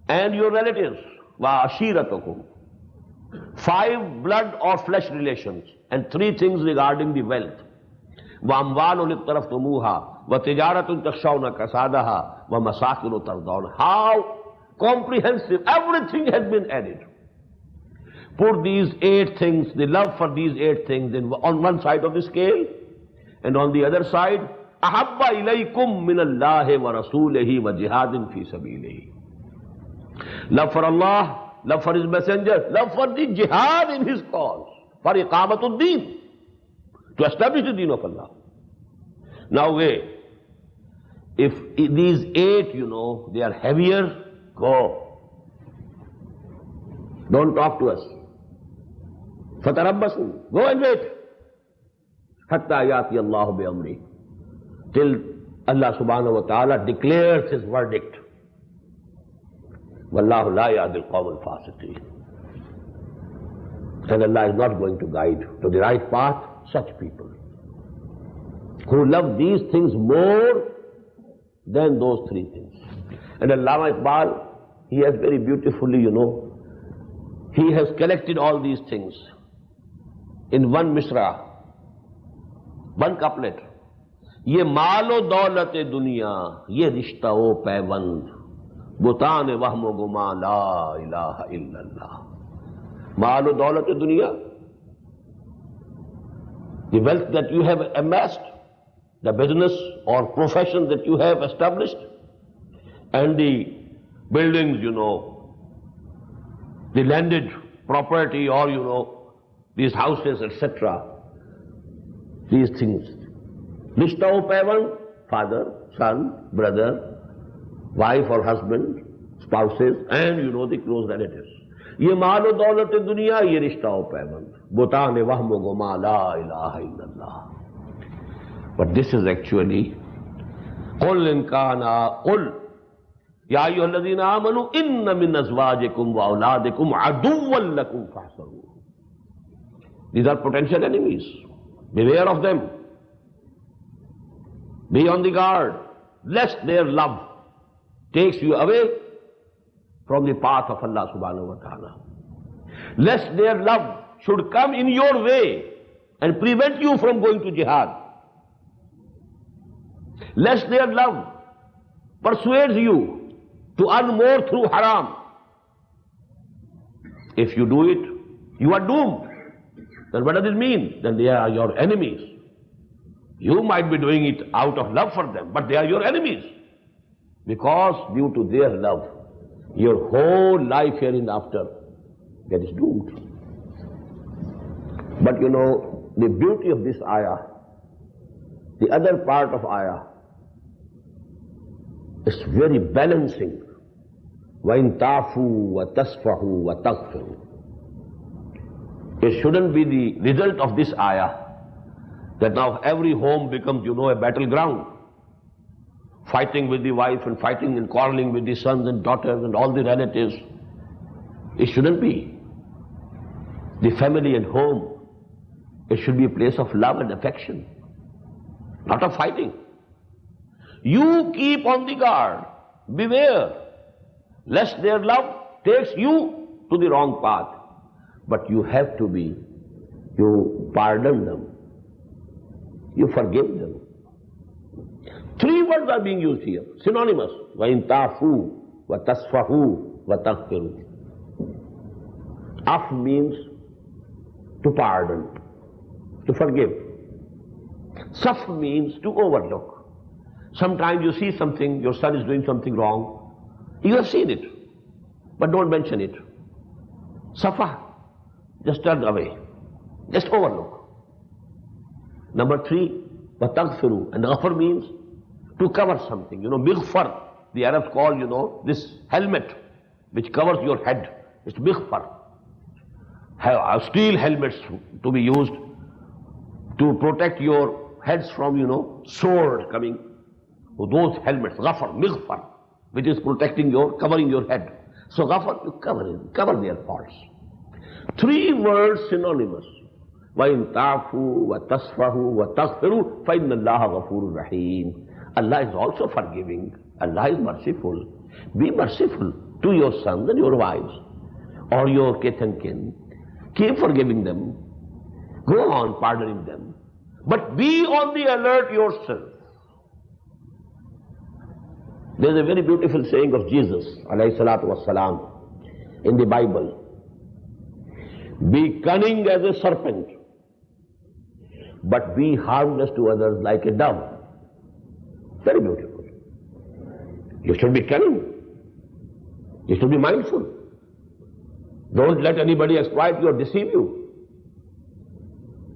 and your relatives, وَعَشِيرَتُكُمْ, 5 blood or flesh relations, and 3 things regarding the wealth. وَأَمْوَالٌ اقْتَرَفْتُمُوهَا وَتِجَارَةٌ تَخْشَوْنَ كَسَادَهَا وَمَسَاكِنُ تَرْضَوْنَ. How comprehensive, everything has been added. Put these 8 things, the love for these 8 things on one side of the scale, and on the other side, أَحَبَّ إِلَيْكُمْ مِنَ اللَّهِ وَرَسُولِهِ وَجِهَادٍ فِي سَبِيلِهِ. Love for Allah, love for His Messenger, love for the jihad in His cause, for iqamatul deen, to establish the deen of Allah. Now wait, if these 8, they are heavier, go. Don't talk to us. فَتَرَبَّصُوا, go and wait. حَتَّى يَأْتِيَ اللَّهُ بِأَمْرِهِ, till Allah subhanahu wa ta'ala declares His verdict. وَاللَّهُ لَا يَهْدِي الْقَوْمَ الْفَاسِقِينَ. And Allah is not going to guide to the right path such people who love these things more than those 3 things. And Allama Iqbal, he has very beautifully, he has collected all these things in one misra, one couplet. ये मालो दौलत दुनिया, ये रिश्ता ओ पैबंद, बुतान वहम गुमा ला इलाहा इल्लल्लाह. Maalo daulat dunya, the wealth that you have amassed, the business or profession that you have established, and the buildings, the landed property, or these houses, etc. These things. Rishta o paivan, father, son, brother, wife or husband, spouses, and the close relatives. ये मालो दौलत दुनिया, ये रिश्ता हो पैबंद, बुतान वहम गुमा ला इलाहा इल्लल्लाह. But this is actually قل إن كان قل يا أيها الذين آمنوا إن من أزواجكم وأولادكم عدوا لكم فاحذروه. These are potential enemies. Beware of them. Be on the guard, lest their love takes you away from the path of Allah subhanahu wa ta'ala. Lest their love should come in your way and prevent you from going to jihad. Lest their love persuades you to earn more through haram. If you do it, you are doomed. Then what does it mean? Then they are your enemies. You might be doing it out of love for them, but they are your enemies. Because due to their love, your whole life hereinafter gets doomed. But the beauty of this ayah, the other part of ayah, is very balancing. وَإِن تَعْفُوا وَتَصْفَحُوا وَتَغْفِرُوا. It shouldn't be the result of this ayah that now every home becomes, a battleground. Fighting with the wife and fighting and quarreling with the sons and daughters and all the relatives. It shouldn't be. The family and home, it should be a place of love and affection, not of fighting. You keep on the guard, beware, lest their love takes you to the wrong path. But you have to be, you pardon them, you forgive them. 3 words are being used here, synonymous. وَإِن تَعْفُوا وَتَصْفَحُوا وَتَغْفِرُوا. Af means to pardon, to forgive. Saf means to overlook. Sometimes you see something, your son is doing something wrong. You have seen it, but don't mention it. Safa, just turn away, just overlook. Number 3, وَتَغْفِرُوا. And ghafar means to cover something. Mighfar, the Arabs call, this helmet which covers your head. It's mighfar. Steel helmets to be used to protect your heads from, sword coming. So those helmets, ghafar, mighfar, which is protecting covering your head. So ghafar, you cover their faults. 3 words synonymous. وَإِن تَعْفُوا وَتَصْفَحُوا وَتَغْفِرُوا فَإِنَّ اللَّهَ غَفُورٌ رَحِيمٌ. Allah is also forgiving. Allah is merciful. Be merciful to your sons and your wives, or your kith and kin. Keep forgiving them. Go on pardoning them. But be on the alert yourself. There's a very beautiful saying of Jesus, alayhi salatu wassalam, in the Bible. Be cunning as a serpent, but be harmless to others like a dove. Very beautiful. You should be cunning. You should be mindful. Don't let anybody exploit you or deceive you.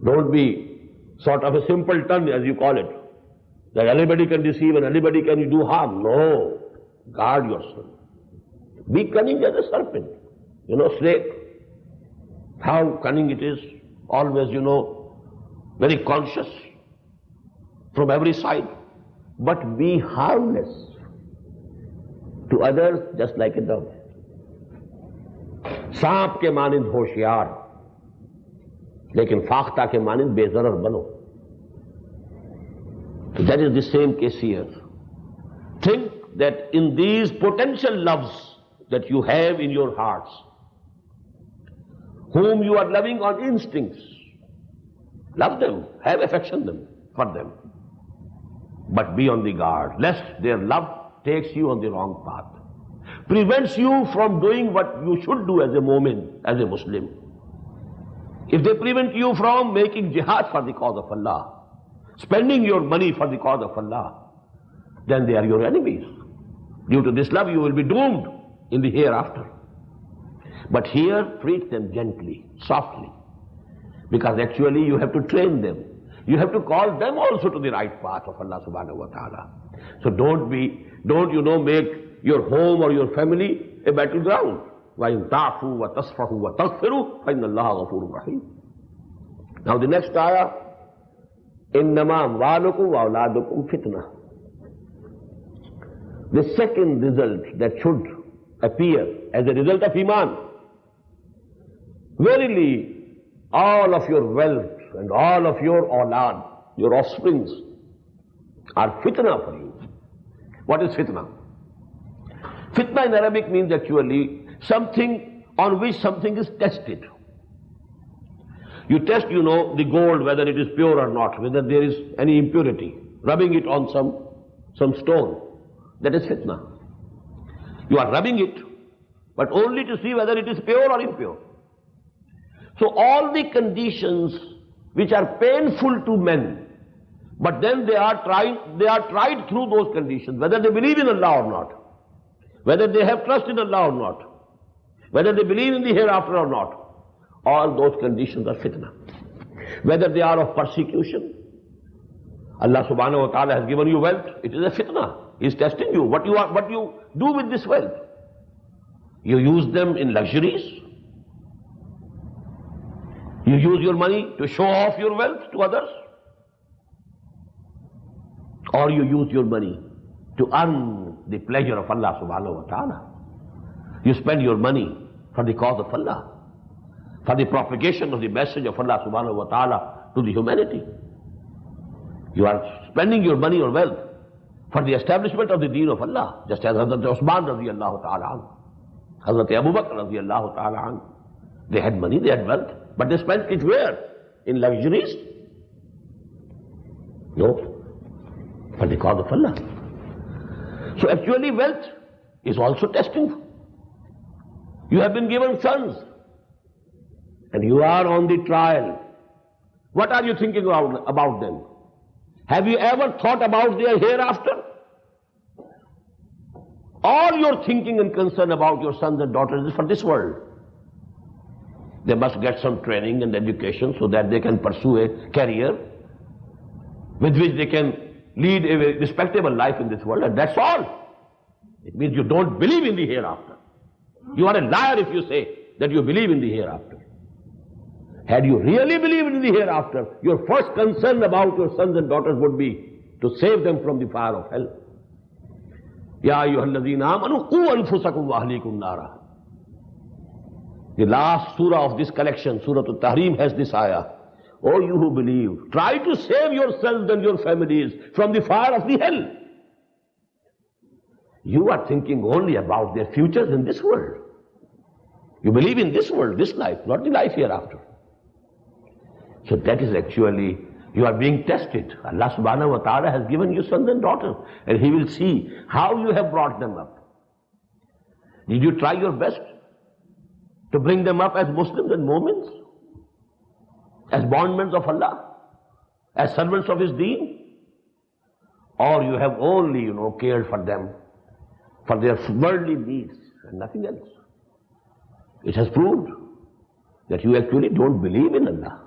Don't be sort of a simpleton, as you call it, that anybody can deceive and anybody can do harm. No. Guard yourself. Be cunning as a serpent. Snake. How cunning it is. Always, very conscious from every side. But be harmless to others just like a dove. सांप के मानिंद होशियार, लेकिन फाख्ता के मानिंद बेजरर बनो. That is the same case here. Think that in these potential loves that you have in your hearts, whom you are loving on instincts, love them, have affection for them, but be on the guard, lest their love takes you on the wrong path, prevents you from doing what you should do as a mu'min, as a Muslim. If they prevent you from making jihad for the cause of Allah, spending your money for the cause of Allah, then they are your enemies. Due to this love, you will be doomed in the hereafter. But here, treat them gently, softly, because actually you have to train them. You have to call them also to the right path of Allah subhanahu wa ta'ala. So don't make your home or your family a battleground. وَإِن تَعْفُوا وَتَصْفَحُوا وَتَغْفِرُوا فَإِنَّ اللَّهَ غَفُورٌ رَحِيمٌ. Now the next ayah, إِنَّمَا أَمْوَالُكُمْ وَأَوْلَادُكُمْ فِتْنَةٌ. The second result that should appear as a result of Iman. Verily, all of your wealth and all of your awlad, your offsprings, are fitna for you. What is fitna? Fitna in Arabic means actually something on which something is tested. You test, the gold, whether it is pure or not, whether there is any impurity, rubbing it on some stone. That is fitna. You are rubbing it, but only to see whether it is pure or impure. So all the conditions which are painful to men, but then they are tried through those conditions, whether they believe in Allah or not, whether they have trust in Allah or not, whether they believe in the hereafter or not, all those conditions are fitna. Whether they are of persecution, Allah subhanahu wa ta'ala has given you wealth, it is a fitna. He is testing you. What you do with this wealth? You use them in luxuries. You use your money to show off your wealth to others. Or you use your money to earn the pleasure of Allah subhanahu wa ta'ala. You spend your money for the cause of Allah, for the propagation of the message of Allah subhanahu wa ta'ala to the humanity. You are spending your money or wealth for the establishment of the deen of Allah, just as Hazrat Usman radiyallahu ta'ala anhu, Hazrat Abu Bakr radiyallahu ta'ala anhu. They had money, they had wealth, but they spent it where? In luxuries? No, for the cause of Allah. So actually wealth is also testing. You have been given sons, and you are on the trial. What are you thinking about them? Have you ever thought about their hereafter? All your thinking and concern about your sons and daughters is for this world. They must get some training and education so that they can pursue a career with which they can lead a respectable life in this world, and that's all. It means you don't believe in the hereafter. You are a liar if you say that you believe in the hereafter. Had you really believed in the hereafter, your first concern about your sons and daughters would be to save them from the fire of hell. Ya ayyuhalladhina amanu qu anfusakum wa ahlikum nara. The last surah of this collection, Surah Al-Tahrim, has this ayah. Oh, you who believe, try to save yourselves and your families from the fire of the hell. You are thinking only about their futures in this world. You believe in this world, this life, not the life hereafter. So that is actually, you are being tested. Allah subhanahu wa ta'ala has given you sons and daughters, and He will see how you have brought them up. Did you try your best to bring them up as Muslims and Mu'mins? As bondmen of Allah? As servants of His deen? Or you have only, cared for them, for their worldly needs and nothing else? It has proved that you actually don't believe in Allah.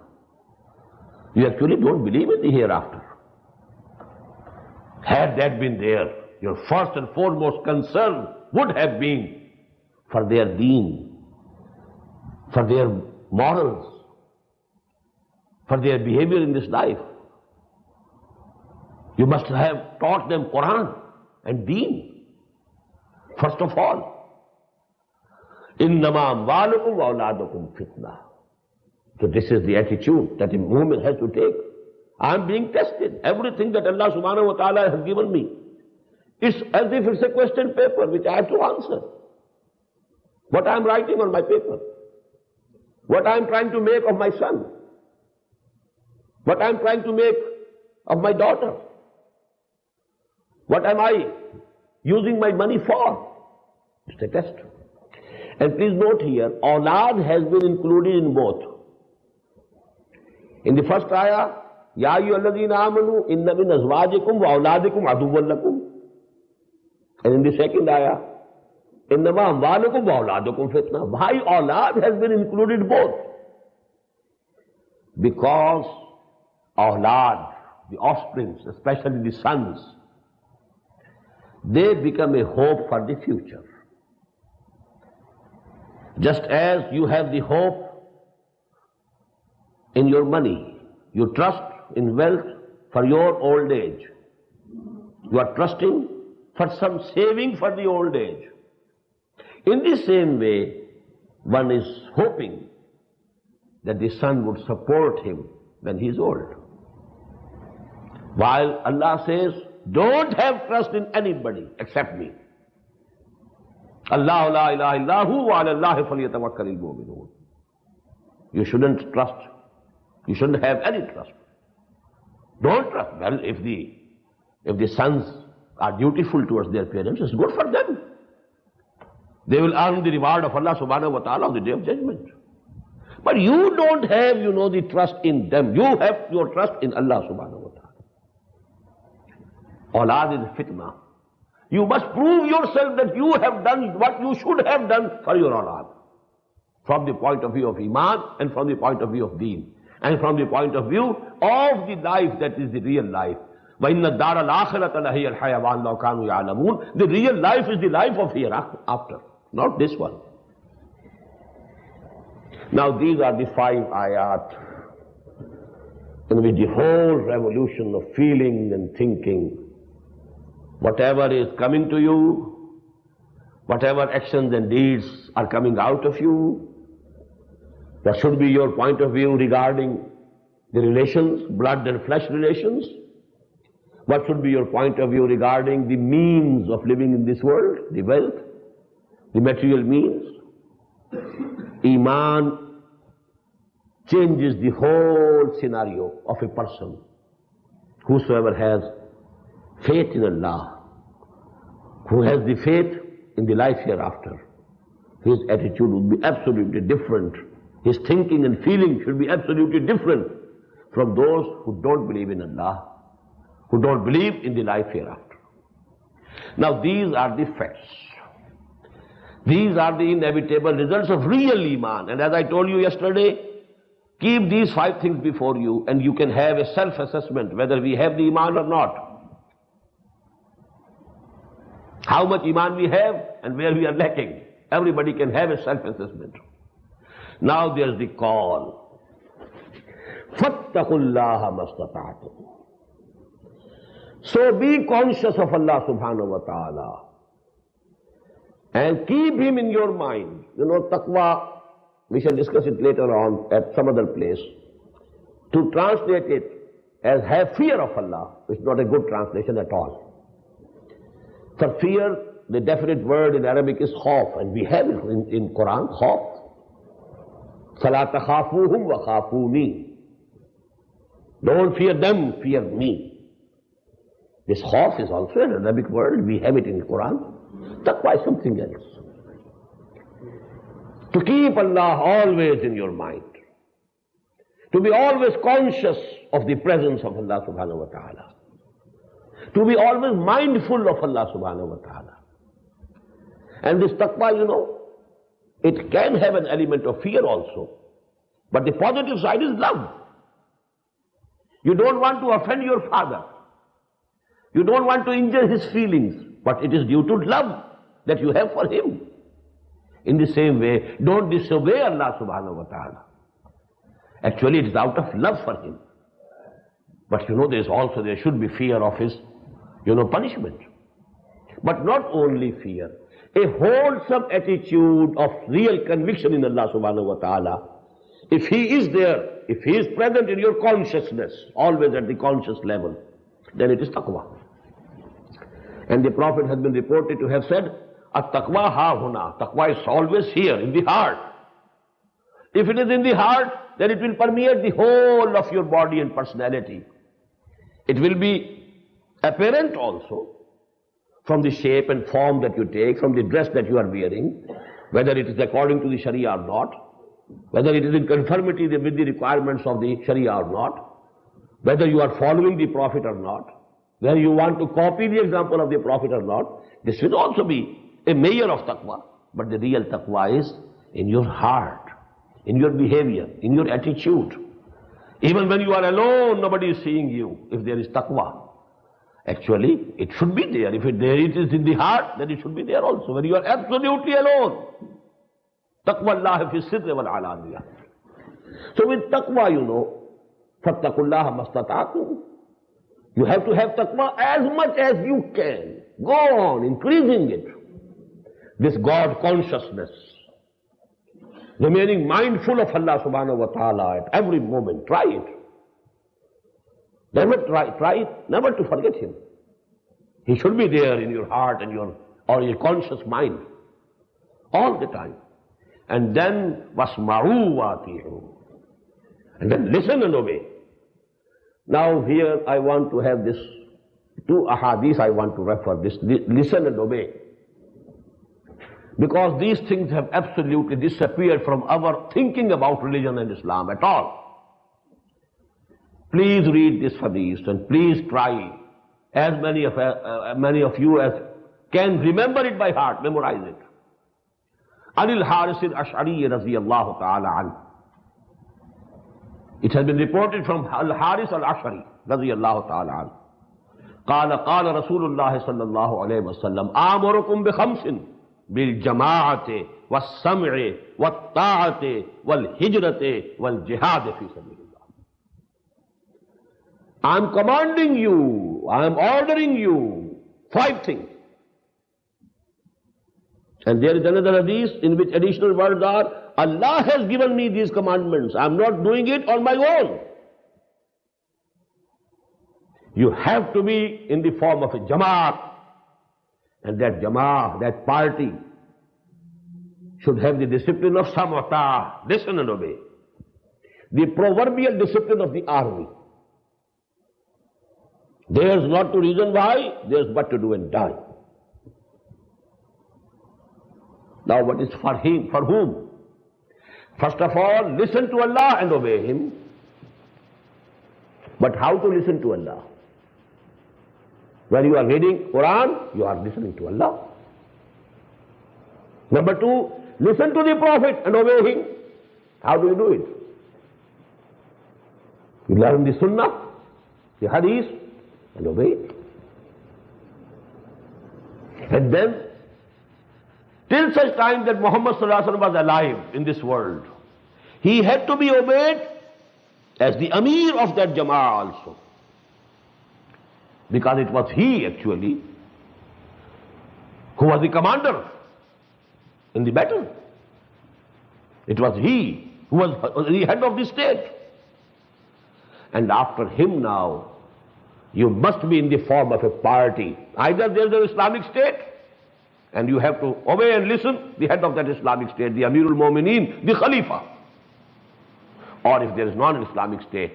You actually don't believe in the hereafter. Had that been there, your first and foremost concern would have been for their deen, for their morals, for their behavior in this life. You must have taught them Quran and deen, first of all. إِنَّمَا أَمْوَالُكُمْ وَأَوْلَادُكُمْ فِتْنَةٌ. So this is the attitude that a mu'min has to take. I am being tested. Everything that Allah subhanahu wa ta'ala has given me, it's as if it's a question paper which I have to answer. What I am writing on my paper, what I am trying to make of my son, what I am trying to make of my daughter, what am I using my money for? It's a test. And please note here, awlad has been included in both. In the first ayah, Ya ayyuhalladhina amanu inna min azwajikum wa awladikum aduwwan lakum. And in the second ayah, innama amwalukum wa awladukum fitna. Why awlad has been included both? Because awlad, the offsprings, especially the sons, they become a hope for the future. Just as you have the hope in your money, you trust in wealth for your old age. You are trusting for some saving for the old age. In the same way, one is hoping that the son would support him when he is old. While Allah says, don't have trust in anybody except me. Allah la ilaha illahu wa ala Allahi falyatawakkalil mu'minun. You shouldn't trust. You shouldn't have any trust. Don't trust. Well, if the sons are dutiful towards their parents, it's good for them. They will earn the reward of Allah subhanahu wa ta'ala on the day of judgment. But you don't have, the trust in them. You have your trust in Allah subhanahu wa ta'ala. Awlad is fitna. You must prove yourself that you have done what you should have done for your awlad. From the point of view of Iman and from the point of view of Deen. And from the point of view of the life that is the real life. وَإِنَّ الدَّارَ الْآخِرَةَ لَهِيَ الْحَيَوَانُ لَوْ كَانُوا يَعْلَمُونَ. The real life is the life of hereafter, not this one. Now these are the 5 ayat in which the whole revolution of feeling and thinking, whatever is coming to you, whatever actions and deeds are coming out of you, what should be your point of view regarding the relations, blood and flesh relations? What should be your point of view regarding the means of living in this world, the wealth, the material means? Iman changes the whole scenario of a person. Whosoever has faith in Allah, who has the faith in the life hereafter, his attitude will be absolutely different. His thinking and feeling should be absolutely different from those who don't believe in Allah, who don't believe in the life hereafter. Now these are the facts. These are the inevitable results of real Iman. And as I told you yesterday, keep these 5 things before you and you can have a self-assessment whether we have the Iman or not. How much Iman we have and where we are lacking. Everybody can have a self-assessment. Now there's the call. فَاتَّقُوا اللَّهَ مَسْتَطَعْتُمْ. So be conscious of Allah subhanahu wa ta'ala. And keep Him in your mind. Taqwa, we shall discuss it later on at some other place. To translate it as have fear of Allah is not a good translation at all. For fear, the definite word in Arabic is khawf, and we have it in Quran, khawf. فَلَا تَخَافُوهُمْ وَخَافُونِي. Don't fear them, fear me. This khawf is also an Arabic word. We have it in the Quran. Taqwa is something else. To keep Allah always in your mind. To be always conscious of the presence of Allah subhanahu wa ta'ala. To be always mindful of Allah subhanahu wa ta'ala. And this taqwa, it can have an element of fear also. But the positive side is love. You don't want to offend your father. You don't want to injure his feelings. But it is due to love that you have for him. In the same way, don't disobey Allah subhanahu wa ta'ala. Actually, it is out of love for him. But there should be fear of his, punishment. But not only fear, a wholesome attitude of real conviction in Allah subhanahu wa ta'ala. If he is there, if he is present in your consciousness, always at the conscious level, then it is taqwa. And the Prophet has been reported to have said, at-taqwa ha-huna. Taqwa is always here, in the heart. If it is in the heart, then it will permeate the whole of your body and personality. It will be apparent also from the shape and form that you take, from the dress that you are wearing, whether it is according to the Sharia or not, whether it is in conformity with the requirements of the Sharia or not, whether you are following the Prophet or not, whether you want to copy the example of the Prophet or not. This will also be a measure of taqwa. But the real taqwa is in your heart, in your behavior, in your attitude. Even when you are alone, nobody is seeing you. If there is taqwa, actually, it should be there. If it is in the heart, then it should be there also. When you are absolutely alone, taqwa Allah fi sirri wal alaniya. So with taqwa, fattaqullaha mastata'tum. You have to have taqwa as much as you can. Go on increasing it. This God consciousness. Remaining mindful of Allah subhanahu wa ta'ala at every moment. Try it. Try it, never to forget him. He should be there in your heart and your conscious mind. All the time. And then wasma'u wa ati'u. And then listen and obey. Now here I want to have this two ahadith I want to refer, this listen and obey. Because these things have absolutely disappeared from our thinking about religion and Islam at all. Please read this hadith and please try, as many of you as can remember it by heart, memorize it. Anil Haris al-Ash'ari radiyallahu ta'ala anhu. It has been reported from Al-Haris al-Ash'ari radiyallahu ta'ala anhu. قال رسول الله صلى الله عليه وسلم آمركم بخمس بالجماعة والسمع والطاعة والهجرة والجهاد في سبيل الله. I am commanding you, I am ordering you 5 things. And there is another hadith in which additional words are, Allah has given me these commandments. I am not doing it on my own. You have to be in the form of a jama'at. And that jama'at, that party, should have the discipline of sam'ata, listen and obey. The proverbial discipline of the army. There's not to reason why, there's but to do and die. Now what is for him? For whom? First of all, listen to Allah and obey Him. But how to listen to Allah? When you are reading Quran, you are listening to Allah. Number 2, listen to the Prophet and obey him. How do you do it? You learn the Sunnah, the Hadith, and obey it. And then, till such time that Muhammad sallallahu alaihi wasallam was alive in this world, he had to be obeyed as the Amir of that Jama'ah also. Because it was he actually who was the commander in the battle. It was he who was the head of the state. And after him now, you must be in the form of a party. Either there is an Islamic state, and you have to obey and listen, the head of that Islamic state, the Amirul Mu'mineen, the Khalifa. or if there is not an Islamic state,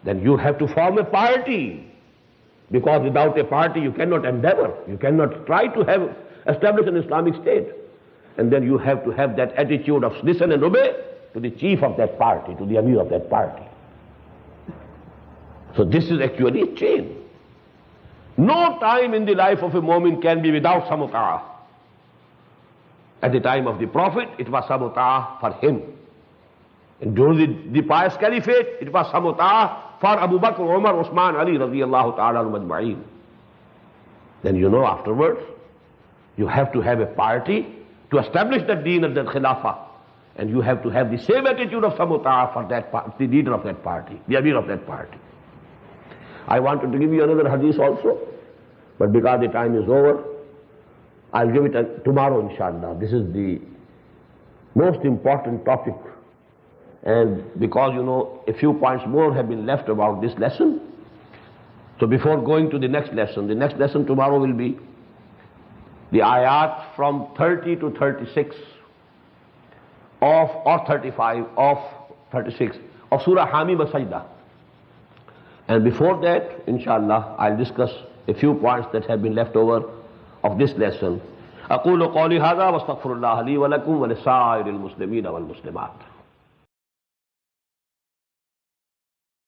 then you have to form a party. Because without a party you cannot endeavor, you cannot try to establish an Islamic state. And then you have to have that attitude of listen and obey to the chief of that party, to the Amir of that party. So this is actually a chain. No time in the life of a mu'min can be without some muta'ah. At the time of the Prophet, it was some muta'ah for him. And during the pious caliphate, it was some muta'ah for Abu Bakr, Umar, Usman, Ali radiyallahu ta'ala majma'een. Then afterwards, you have to have a party to establish the deen of the Khilafah. And you have to have the same attitude of some muta'ah for the leader of that party, the Amir of that party. I wanted to give you another hadith also, but because the time is over, I'll give it tomorrow inshallah. This is the most important topic. And because a few points more have been left about this lesson, so before going to the next lesson tomorrow will be the ayat from 30 to 36 or 35 of 36 of Surah Hamim Sajda. And before that, inshallah, I'll discuss a few points that have been left over of this lesson. أقول قولي هذا واستغفر الله لي ولكم ولسائر المسلمين والمسلمات.